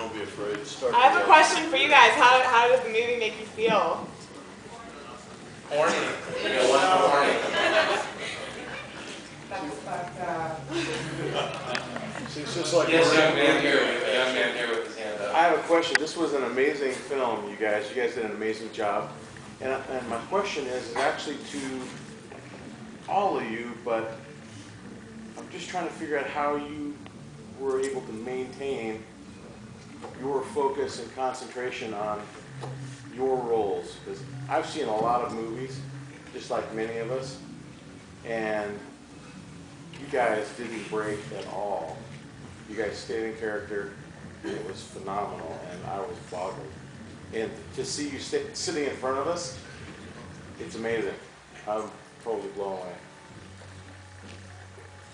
don't be afraid to start. I have a question for you guys. How did the movie make you feel? Horny. You got one for horny. That's fucked up. See, it's just like Yes, young man here with his hand up. I have a question. This was an amazing film, you guys. You guys did an amazing job. And my question is actually to all of you, but I'm just trying to figure out how you were able to maintain your focus and concentration on your roles. Because I've seen a lot of movies, just like many of us, and you guys didn't break at all. You guys stayed in character, and it was phenomenal, and I was boggled. And to see you sitting in front of us, it's amazing. I'm totally blown away.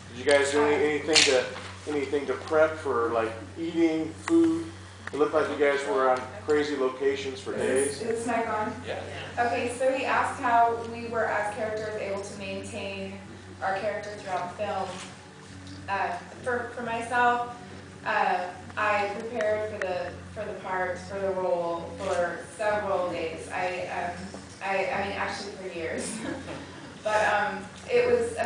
Did you guys do anything to prep for, like, eating, food? It looked like you guys were on crazy locations for days. Is this mic on? Yeah. Okay, so he asked how we were, as characters, able to maintain our character throughout the film. For myself, I prepared for the part, for the role, for several days. I mean, actually for years. But it was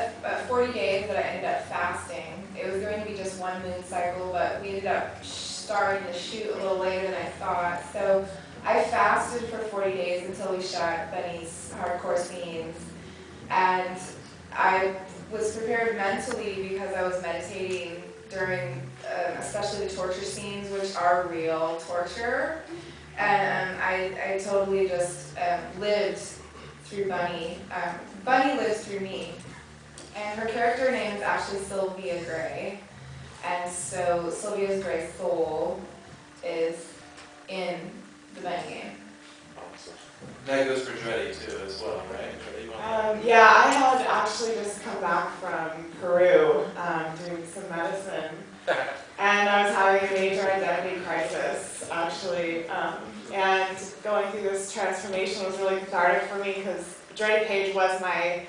40 days that I ended up fasting. It was going to be just one moon cycle, but we ended up starting to shoot a little later than I thought. So I fasted for 40 days until we shot Benny's hardcore scenes. And I was prepared mentally because I was meditating during, especially the torture scenes, which are real torture. And I totally just lived through Bunny. Bunny lives through me. And her character name is actually Sylvia Gray. And so Sylvia Gray's soul is in the Bunny game. Awesome. That goes for Dreddy too as well, right? Yeah, I had actually just come back from Peru doing some medicine. And I was having a major identity crisis, actually. And going through this transformation was really cathartic for me because Dreddy Page was my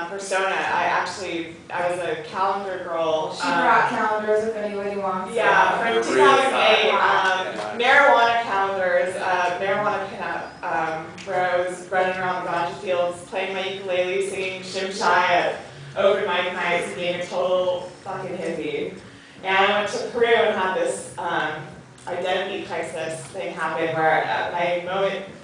persona. I was a calendar girl. She brought calendars if anybody wants. Yeah, from 2008, marijuana calendars, marijuana pinup, where I was running around the ganja fields, playing my ukulele, singing Shim Shai at open mic nights, and being a total fucking hippie. And I went to Peru and had this identity crisis thing happen where I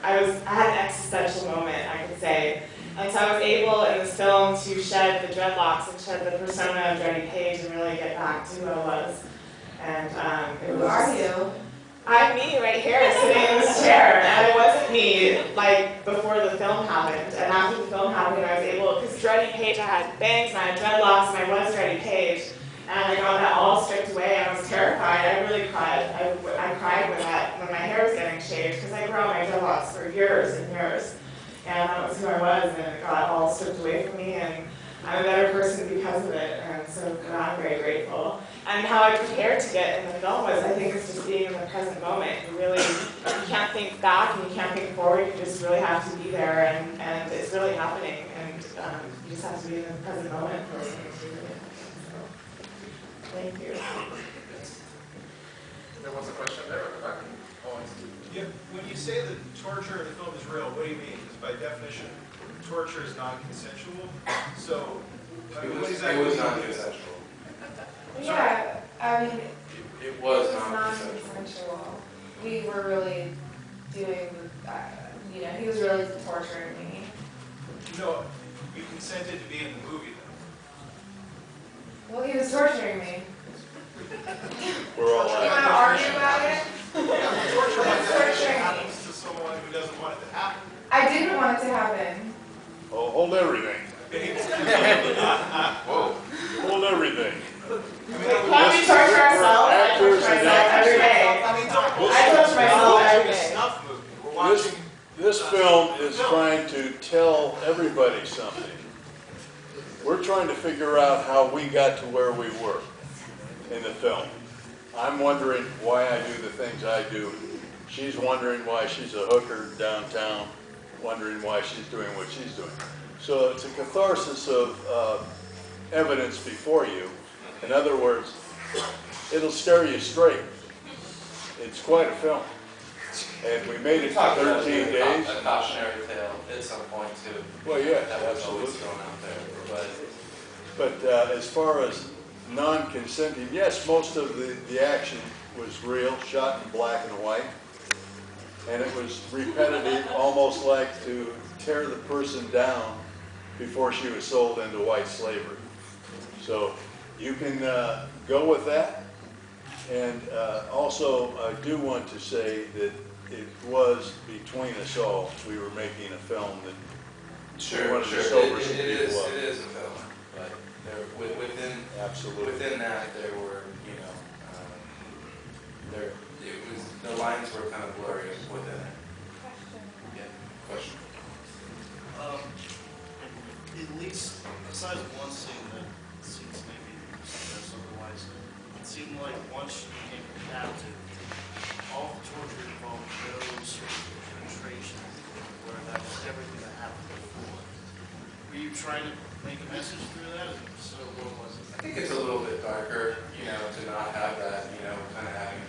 had an existential moment, I could say. And so I was able in this film to shed the dreadlocks and shed the persona of Dreddy Page and really get back to who I was. And it was. Who are you? I'm me right here sitting in this chair. And it wasn't me like before the film happened. And after the film happened, I was able, because Dreddy Page, I had bangs and I had dreadlocks and I was Dreddy Page. And I got that all stripped away and I was terrified. I really cried. I cried when my hair was getting shaved because I grew out my dreadlocks for years and years. And that was who I was, and it got all stripped away from me, and I'm a better person because of it, and so I'm very grateful. And how I prepared to get in the film was, I think, it's just being in the present moment. You can't think back and you can't think forward, you just really have to be there, and it's really happening, and you just have to be in the present moment for things to really happen. So, thank you. There was a question there at the back. Yeah, when you say that torture in the film is real, what do you mean? Because by definition, torture is non-consensual. So, I mean, what exactly It was does that mean? non-consensual. Yeah, I mean, It was non-consensual. non-consensual. We were really doing, he was really torturing me. No, you consented to be in the movie, Well, he was torturing me. We're all You want to argue about it? Yeah, torture Torturing by definition me. happens to someone who doesn't want it to happen. I didn't want it to happen. Oh, hold everything. Whoa. Hold everything. Can't we torture ourselves? I torture myself every day. I torture myself every day. Snuff movie. We're watching. This film is trying to tell everybody something. We're trying to figure out how we got to where we were in the film. I'm wondering why I do the things I do. She's wondering why she's a hooker downtown, wondering why she's doing what she's doing. So it's a catharsis of evidence before you. In other words, it'll stare you straight. it's quite a film. And we made it to Talked about 13 doing days. a cautionary tale at some point too. Well, yeah, That was always absolutely. thrown out there, but But as far as non-consenting, yes, most of the action was real, shot in black and white. And it was repetitive, almost like to tear the person down before she was sold into white slavery. So you can go with that. And also, I do want to say that it was between us all. We were making a film that sure, wanted to sure. sober It some is people up. a film, but within Absolutely. that there were, the lines were kind of blurry within it. Yeah. Question. At least, aside from one scene that seems maybe there's otherwise, it seemed like once you became captive, all the torture involved no sort of penetration, where that was everything that happened before. Were you trying to make a message through that? And if so, what was it? I think it's a little bit darker, to not have that, kind of having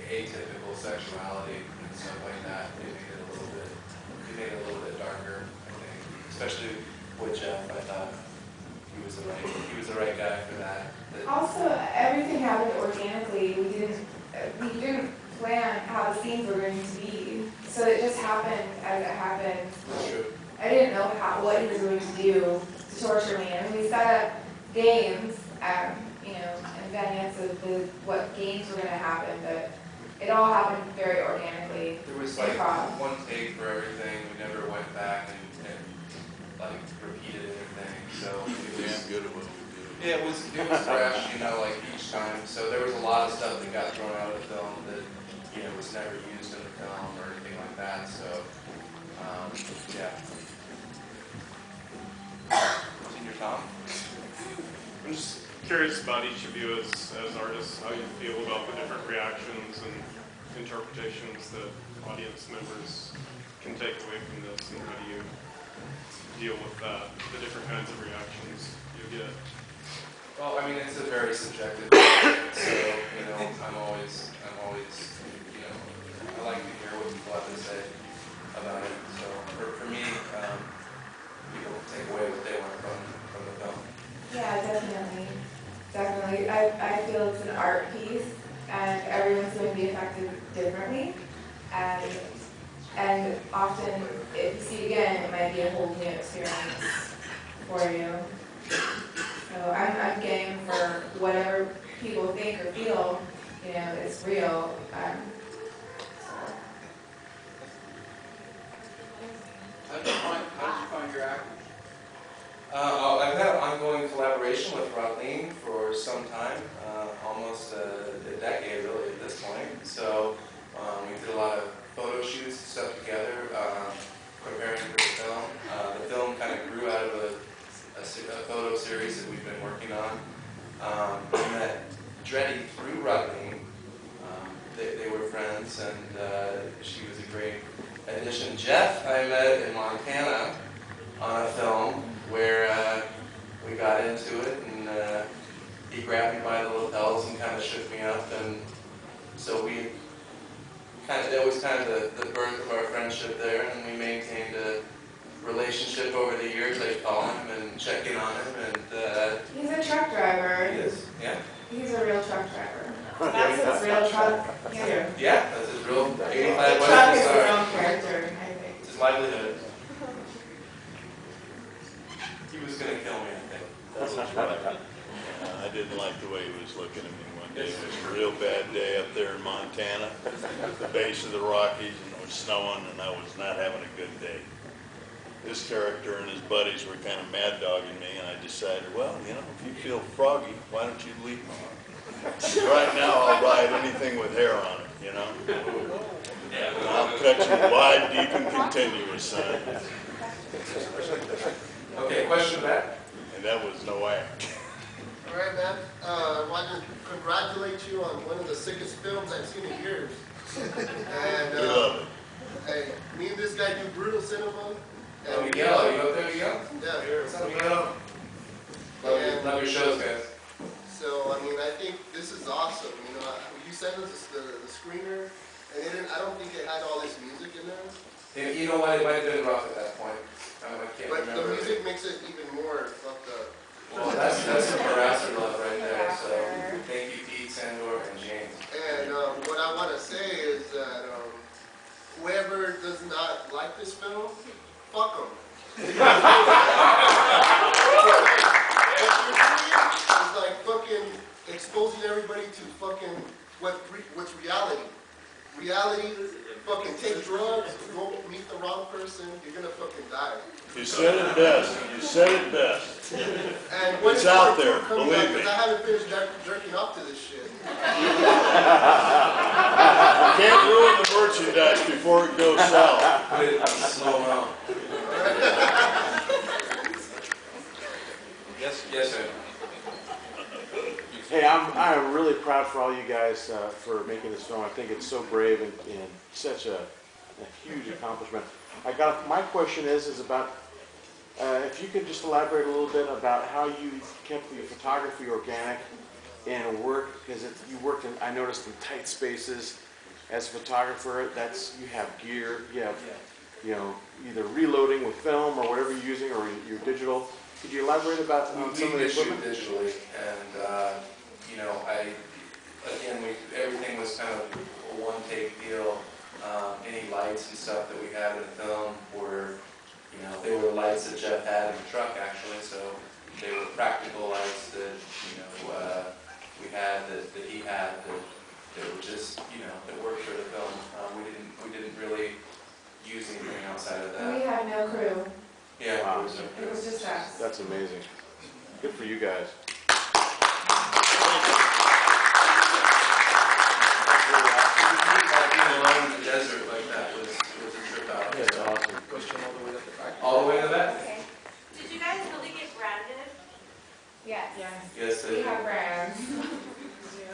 atypical sexuality and stuff like that. It made it a little bit darker, I think. Especially with Jeff, I thought he was the right guy for that. Also, everything happened organically. We didn't plan how the scenes were going to be. So it just happened as it happened. That's true. I didn't know what he was going to do to torture me. And we set up games, in advance of what games were going to happen, but it all happened very organically. There was Improv. one take for everything. We never went back and repeated anything. So it was Damn good at what we do. Yeah, it was fresh, each time. So there was a lot of stuff that got thrown out of the film that, was never used in the film or anything like that. So, yeah. Senior Tom? I'm just curious about each of you as artists, how you feel about the different reactions and interpretations that audience members can take away from this, and how do you deal with that, the different kinds of reactions you get? Well, it's a very subjective thing, so, I'm always, I like to hear what people have to say about it. So, for me, people take away what they want from the film. Yeah, definitely. Definitely. I feel it's an art piece, and everyone's going to be affected differently. And often, if you see it again, it might be a whole new experience for you. So I'm game for whatever people think or feel, it's real. How did you find your actors? I've had an ongoing collaboration with Rehmeier for some time, almost a decade really at this point. So we did a lot of photo shoots and stuff together, preparing for the film. The film kind of grew out of a photo series that we've been working on. I met Dreddy through Rehmeier. They were friends, and she was a great addition. Jeff I met in Montana on a film where we got into it, and he grabbed me by the lapels and kind of shook me up, and so that was kind of the birth of our friendship there, and we maintained a relationship over the years. I call him and check in on him, and He's a truck driver. he is, yeah. He's a real truck driver. That's his real truck, too. Yeah, that's his real 85 The truck is his Western own Star. character, I think. It's his livelihood. He was going to kill me, I think. That was right. I didn't like the way he was looking at me one day. It was a real bad day up there in Montana, at the base of the Rockies, and it was snowing, and I was not having a good day. This character and his buddies were kind of mad dogging me, and I decided, well, if you feel froggy, why don't you leave me? Right now, I'll ride anything with hair on it, And I'll cut you wide, deep, and continuous, son. Okay, question back? And that was no act. All right, man. I want to congratulate you on one of the sickest films I've seen in years. And We love it. hey, me and this guy do brutal cinema. Oh, Miguel, you up there, Miguel? Yeah. What's up, Miguel? Love your shows, guys. So, I think this is awesome. We send us the screener, and I don't think it had all this music in there. You know what, it might have been rough at that point. I can't But remember. the music makes it even more fucked up. Well, that's some harasser love right there, so thank you Pete, Sandor, and James. And what I want to say is that whoever does not like this film, fuck them. What you're doing is like fucking exposing everybody to fucking what's reality. Reality, fucking take drugs, go meet the wrong person, you're gonna fucking die. You said it best. You said it best. And when It's out there, coming believe out, me. because I haven't finished jerking off to this shit. Can't ruin the merchandise before it goes south. Put it slow mo. Yes, sir. Hey, I am really proud for all you guys for making this film. I think it's so brave and such a huge accomplishment. My question is about if you could just elaborate a little bit about how you kept the photography organic and work, because you worked in, I noticed, in tight spaces as a photographer. You have gear, you have, either reloading with film or whatever you're using, or your digital. Could you elaborate about some of the equipment? Digitally, and everything was kind of a one-take deal. Any lights and stuff that we had in the film were, they were the lights that Jeff had in the truck actually, so they were practical lights that, we had, that he had, that were just, that worked for the film. We didn't really use anything outside of that. We had no crew. Yeah, Wow. It was just us. That's amazing. Good for you guys. Being alone in the desert like that was a trip out. That's awesome. Question all the way up the back. All the way to the back? Okay. Did you guys really get branded? Yes. Yes, they We did. have brands.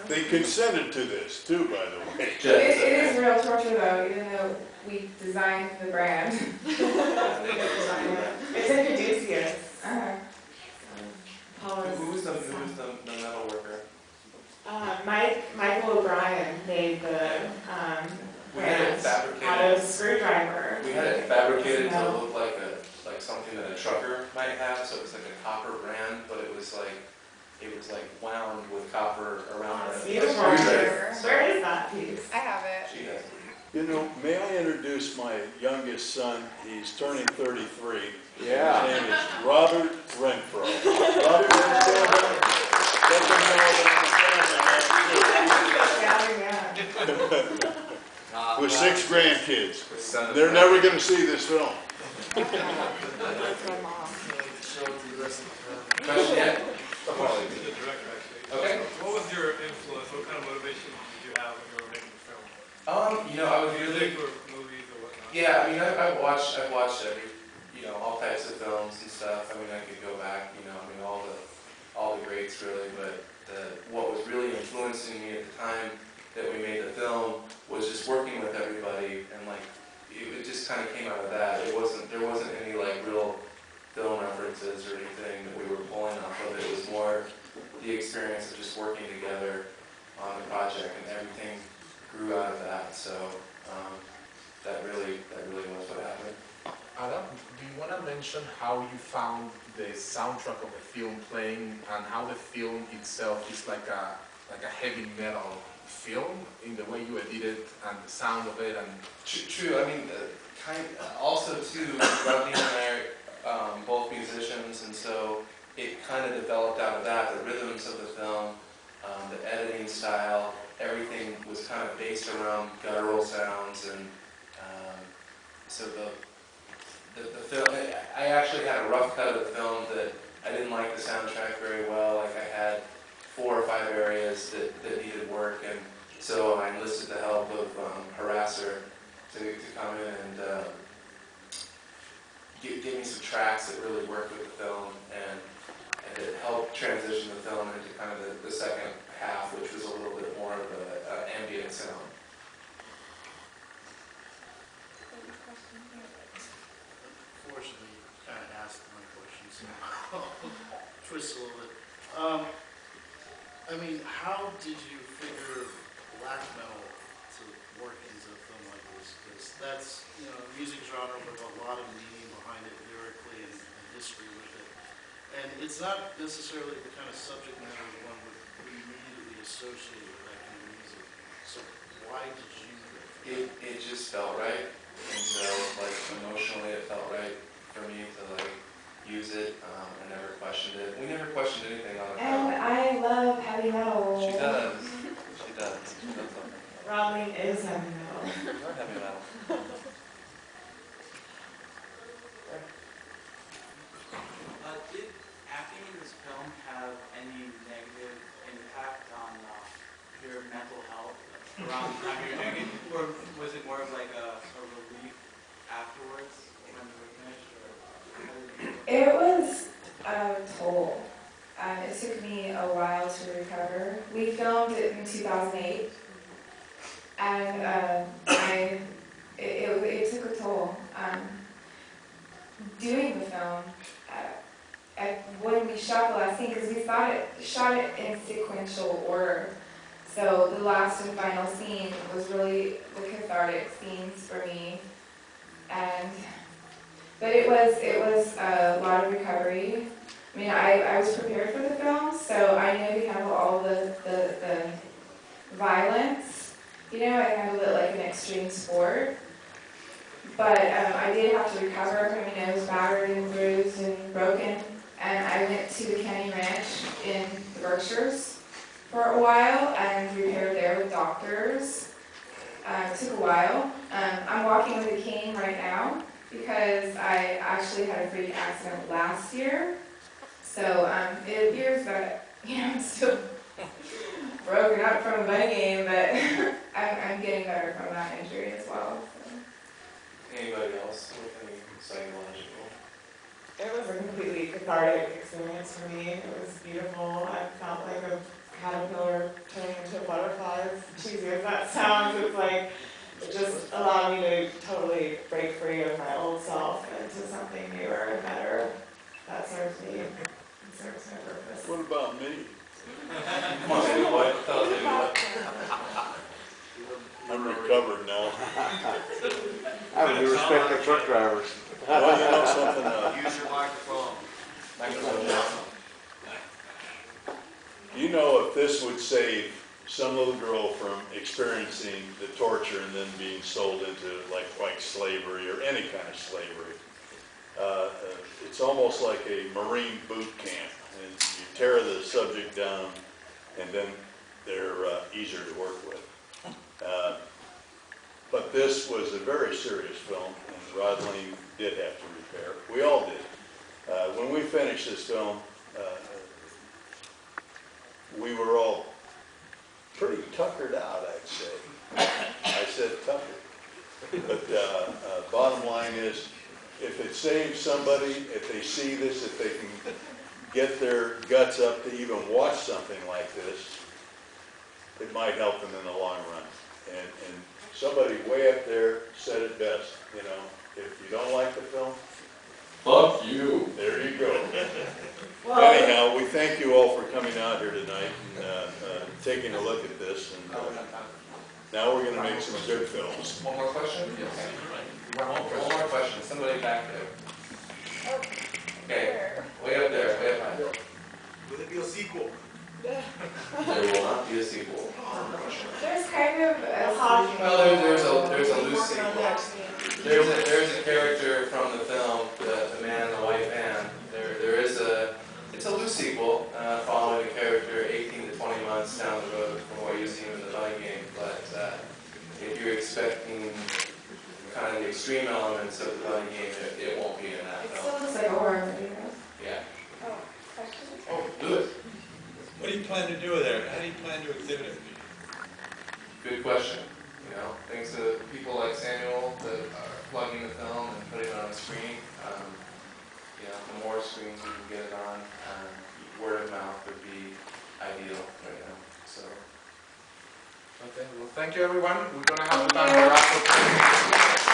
They consented to this too, by the way. It is real torture though, even though we designed the brand. It's in Caduceus. Who was the metal worker? Michael O'Brien made the We had it brand fabricated. out of screwdriver. We had it fabricated to look like something that a trucker might have, so it was like a copper brand, but it was like wound with copper around It's the beautiful. screwdriver. Where is that piece? I have it. She has. May I introduce my youngest son? He's turning 33. Yeah. His name is Robert Renfro. Robert, you stand up? Let them know that I'm a family man, too. With 6 grandkids. They're never going to see this film. That's my mom. Question yet? The director, actually. Okay. What was your influence? What kind of motivation did you have when you were making the film? I would really. Music or movies or whatnot? Yeah, I've watched every, all types of films and stuff. I could go back, all the greats really, but what was really influencing me at the time that we made the film was just working with everybody, and it just kind of came out of that. There wasn't any real film references or anything that we were pulling off of. It was more the experience of just working together on the project, and everything grew out of that. So that really was what happened. Adam, do you want to mention how you found the soundtrack of the film playing, and how the film itself is like a heavy metal film in the way you edit it and the sound of it? And True. Also too, Rodney and I are both musicians, and so it kind of developed out of that. The rhythms of the film, the editing style, everything was kind of based around guttural sounds, and so the film. I actually had a rough cut of the film that I didn't like the soundtrack very well. I had 4 or 5 areas that needed work, and so I enlisted the help of Harasser to come in and give me some tracks that really worked with the film, and it helped transition the film into kind of the second half, which was a little bit more of an ambient sound. Fortunately, you kind of asked my questions. Twist a little bit. How did you figure black metal to work into a film like this? Because that's, you know, a music genre with a lot of meaning behind it lyrically and history with it. And it's not necessarily the kind of subject matter that one would immediately associate with that kind of music. So why did you? It just felt right, and so like emotionally it felt right for me to like use it. I never questioned it. We never questioned anything on the And film. I love heavy metal. She does. She does. She does something. Rodney is heavy metal. You're heavy metal. Did acting in this film have any negative impact on your mental health around the time you were doing it? Or was it more of like a relief afterwards when you were finished? It was a toll. It took me a while to recover. We filmed it in 2008, and it took a toll. Doing the film, when we shot the last scene, because we shot it in sequential order. So the last and final scene was really the cathartic scenes for me, but it was a lot of recovery. I mean, I was prepared for the film, so I knew to handle all the violence. You know, I handled it like an extreme sport. But I did have to recover. I mean, I was battered and bruised and broken. And I went to the county ranch in the Berkshires for a while and repaired there with doctors. It took a while. I'm walking with a cane right now because I actually had a freak accident last year. So it appears that, you know, I'm still broken up from a bunny game, but I'm getting better from that injury as well. So. Anybody else with any psychological? It was a completely cathartic experience for me. It was beautiful. I felt like a caterpillar turning into a butterfly. As cheesy as that sounds, it's like it just allowed me to totally break free of my old self into something newer and better that serves me and serves my purpose. What about me? Come on, baby boy. Tell us, baby boy. I'm recovered now. I have new respect for truck drivers. Well, you know something, Use your microphone. Microphone. do you know if this would save some little girl from experiencing the torture and then being sold into like slavery or any kind of slavery? It's almost like a Marine boot camp, and you tear the subject down, and then they're easier to work with. But this was a very serious film, and Rod Lean did have to repair. We all did. When we finished this film, we were all pretty tuckered out, I'd say. I said tuckered. But bottom line is, if it saves somebody, if they see this, if they can get their guts up to even watch something like this, it might help them in the long run. And somebody way up there said it best, you know, if you don't like the film, Fuck you. there you go. Well, Anyhow, we thank you all for coming out here tonight and taking a look at this. And now we're going to make some good films. One more question? Yes. One more question. Somebody back there. Okay. Way up there. Way up high. Will it be a sequel? There will not be a sequel. There's kind of a Well, there's a loose sequel. There's a character from the film, the man in the white van. It's a loose sequel following a character 18 to 20 months down the road from what you see in the bunny game. But if you're expecting kind of the extreme elements of the bunny game, it won't be in that It film. still looks like a horror movie. Yeah. Oh, question? Oh, do it. What do you plan to do with it? How do you plan to exhibit it? Good question. You know, thanks to people like Samuel that are plugging the film and putting it on a screen. You know, the more screens we can get it on, word of mouth would be ideal right now. So. Okay, well, thank you, everyone. We're going to have the time to wrap up.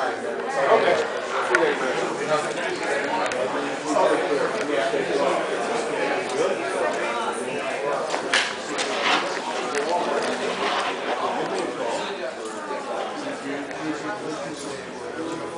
Okay. See you guys, man.